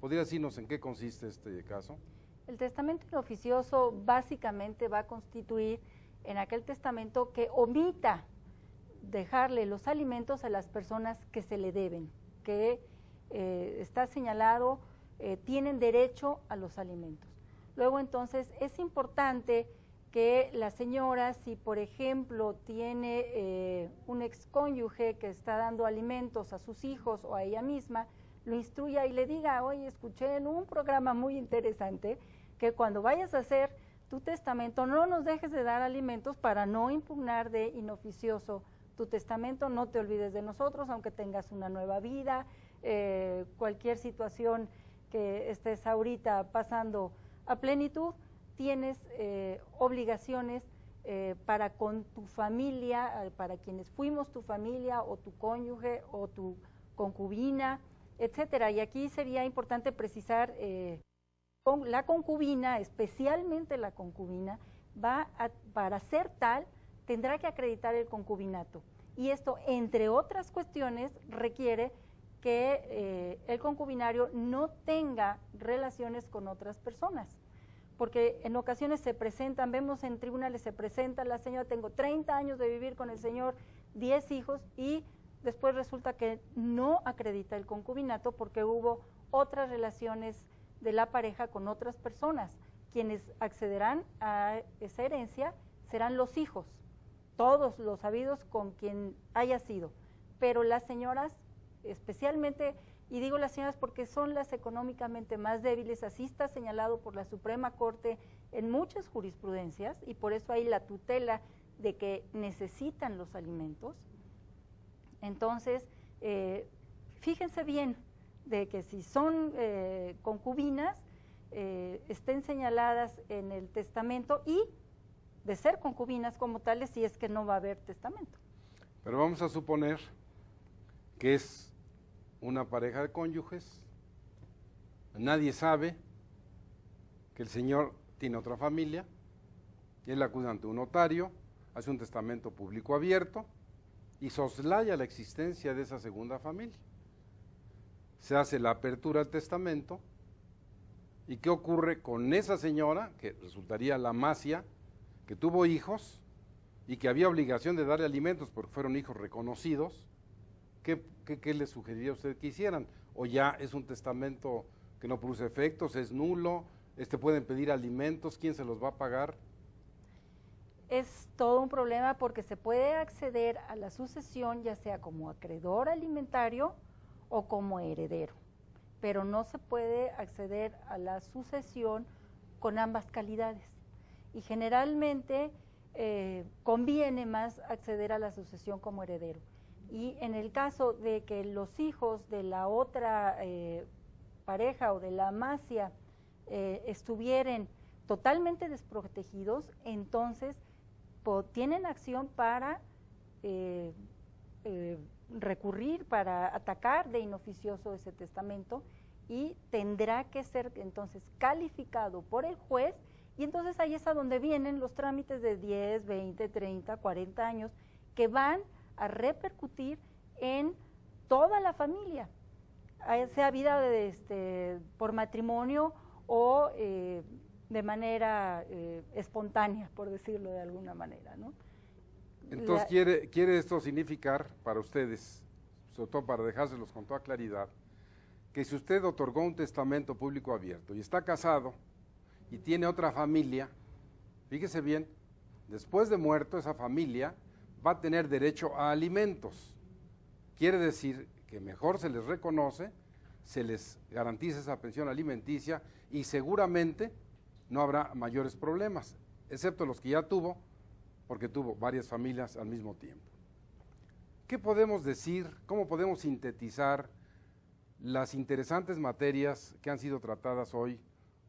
¿Podría decirnos en qué consiste este caso? El testamento inoficioso básicamente va a constituir en aquel testamento que omita dejarle los alimentos a las personas que se le deben, que está señalado, tienen derecho a los alimentos. Luego entonces es importante que la señora, si por ejemplo tiene un excónyuge que está dando alimentos a sus hijos o a ella misma, lo instruya y le diga, oye, escuché en un programa muy interesante que cuando vayas a hacer tu testamento no nos dejes de dar alimentos para no impugnar de inoficioso tu testamento, no te olvides de nosotros, aunque tengas una nueva vida, cualquier situación que estés ahorita pasando a plenitud, tienes obligaciones para con tu familia, para quienes fuimos tu familia o tu cónyuge o tu concubina, etcétera. Y aquí sería importante precisar, la concubina, especialmente la concubina, para ser tal, tendrá que acreditar el concubinato. Y esto, entre otras cuestiones, requiere que el concubinario no tenga relaciones con otras personas. Porque en ocasiones se presentan, vemos en tribunales, se presenta la señora, tengo 30 años de vivir con el señor, 10 hijos, y después resulta que no acredita el concubinato porque hubo otras relaciones de la pareja con otras personas. Quienes accederán a esa herencia serán los hijos, todos los habidos con quien haya sido. Pero las señoras, especialmente, y digo las señoras porque son las económicamente más débiles, así está señalado por la Suprema Corte en muchas jurisprudencias, y por eso hay la tutela de que necesitan los alimentos. Entonces, fíjense bien de que si son concubinas, estén señaladas en el testamento, y de ser concubinas como tales, si es que no va a haber testamento. Pero vamos a suponer que es una pareja de cónyuges, nadie sabe que el señor tiene otra familia, él acude ante un notario, hace un testamento público abierto y soslaya la existencia de esa segunda familia. Se hace la apertura del testamento, ¿y qué ocurre con esa señora, que resultaría la macia, que tuvo hijos y que había obligación de darle alimentos porque fueron hijos reconocidos? ¿Qué le sugeriría a usted que hicieran? ¿O ya es un testamento que no produce efectos, es nulo, pueden pedir alimentos, quién se los va a pagar? Es todo un problema porque se puede acceder a la sucesión ya sea como acreedor alimentario o como heredero, pero no se puede acceder a la sucesión con ambas calidades. Y generalmente conviene más acceder a la sucesión como heredero. Y en el caso de que los hijos de la otra pareja o de la amasía estuvieran totalmente desprotegidos, entonces tienen acción para recurrir, para atacar de inoficioso ese testamento, y tendrá que ser entonces calificado por el juez, y entonces ahí es a donde vienen los trámites de 10, 20, 30, 40 años que van a repercutir en toda la familia, sea vida por matrimonio o de manera espontánea, por decirlo de alguna manera, ¿no? Entonces, ¿quiere esto significar para ustedes, sobre todo para dejárselos con toda claridad, que si usted otorgó un testamento público abierto y está casado y tiene otra familia, fíjese bien, después de muerto esa familia va a tener derecho a alimentos? Quiere decir que mejor se les reconoce, se les garantiza esa pensión alimenticia y seguramente no habrá mayores problemas, excepto los que ya tuvo, porque tuvo varias familias al mismo tiempo. ¿Qué podemos decir, cómo podemos sintetizar las interesantes materias que han sido tratadas hoy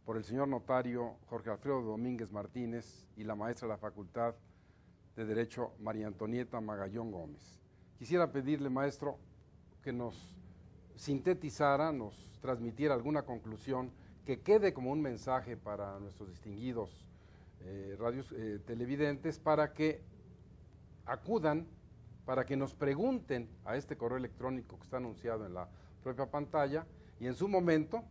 por el señor notario Jorge Alfredo Domínguez Martínez y la maestra de la Facultad de Derecho María Antonieta Magallón Gómez? Quisiera pedirle, maestro, que nos sintetizara, nos transmitiera alguna conclusión que quede como un mensaje para nuestros distinguidos televidentes, para que acudan, para que nos pregunten a este correo electrónico que está anunciado en la propia pantalla, y en su momento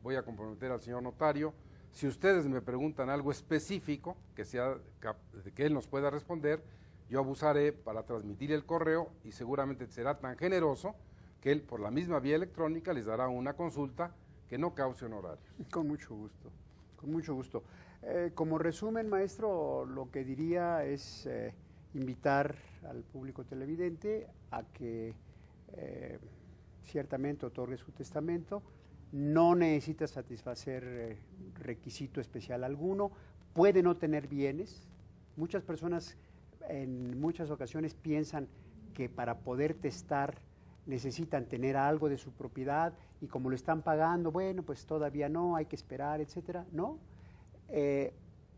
voy a comprometer al señor notario, si ustedes me preguntan algo específico que él nos pueda responder, yo abusaré para transmitir el correo, y seguramente será tan generoso que él por la misma vía electrónica les dará una consulta que no cause honorarios. Con mucho gusto, con mucho gusto. Como resumen, maestro, lo que diría es invitar al público televidente a que ciertamente otorgue su testamento. No necesita satisfacer requisito especial alguno, puede no tener bienes. Muchas personas en muchas ocasiones piensan que para poder testar necesitan tener algo de su propiedad, y como lo están pagando, bueno, pues todavía no, hay que esperar, etcétera. No,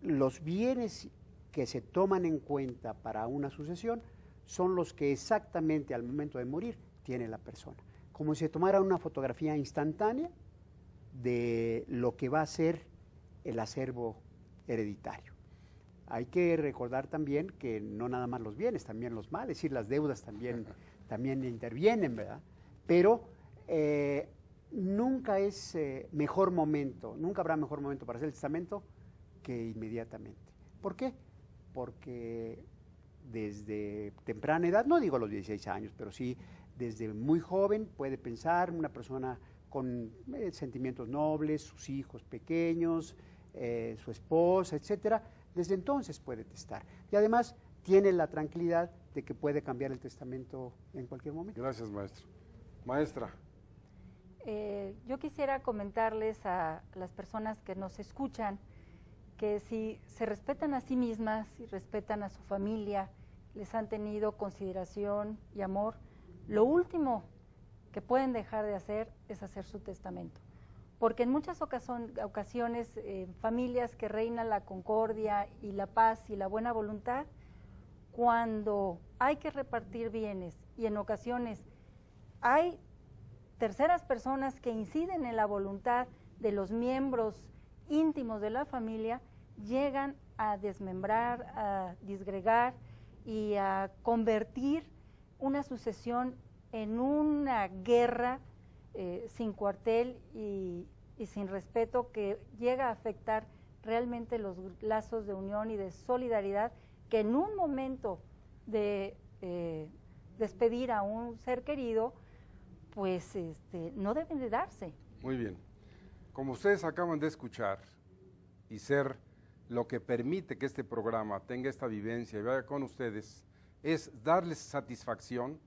los bienes que se toman en cuenta para una sucesión son los que exactamente al momento de morir tiene la persona, como si se tomara una fotografía instantánea de lo que va a ser el acervo hereditario. Hay que recordar también que no nada más los bienes, también los males, es decir, las deudas también intervienen, ¿verdad? Pero nunca es mejor momento, nunca habrá mejor momento para hacer el testamento que inmediatamente. ¿Por qué? Porque desde temprana edad, no digo los 16 años, pero sí desde muy joven puede pensar, una persona con sentimientos nobles, sus hijos pequeños, su esposa, etcétera, desde entonces puede testar. Y además tiene la tranquilidad de que puede cambiar el testamento en cualquier momento. Gracias, maestro. Maestra. Yo quisiera comentarles a las personas que nos escuchan que si se respetan a sí mismas, si respetan a su familia, les han tenido consideración y amor, lo último que pueden dejar de hacer es hacer su testamento. Porque en muchas ocasiones, familias que reina la concordia y la paz y la buena voluntad, cuando hay que repartir bienes y en ocasiones hay terceras personas que inciden en la voluntad de los miembros íntimos de la familia, llegan a desmembrar, a disgregar y a convertir una sucesión en una guerra sin cuartel y sin respeto, que llega a afectar realmente los lazos de unión y de solidaridad que en un momento de despedir a un ser querido, pues no deben de darse. Muy bien. Como ustedes acaban de escuchar y ser lo que permite que este programa tenga esta vivencia y vaya con ustedes, es darles satisfacción,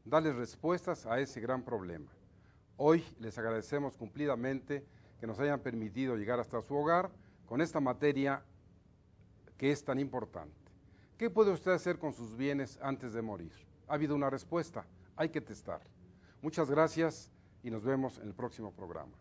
darles respuestas a ese gran problema. Hoy les agradecemos cumplidamente que nos hayan permitido llegar hasta su hogar con esta materia que es tan importante. ¿Qué puede usted hacer con sus bienes antes de morir? Ha habido una respuesta, hay que testar. Muchas gracias y nos vemos en el próximo programa.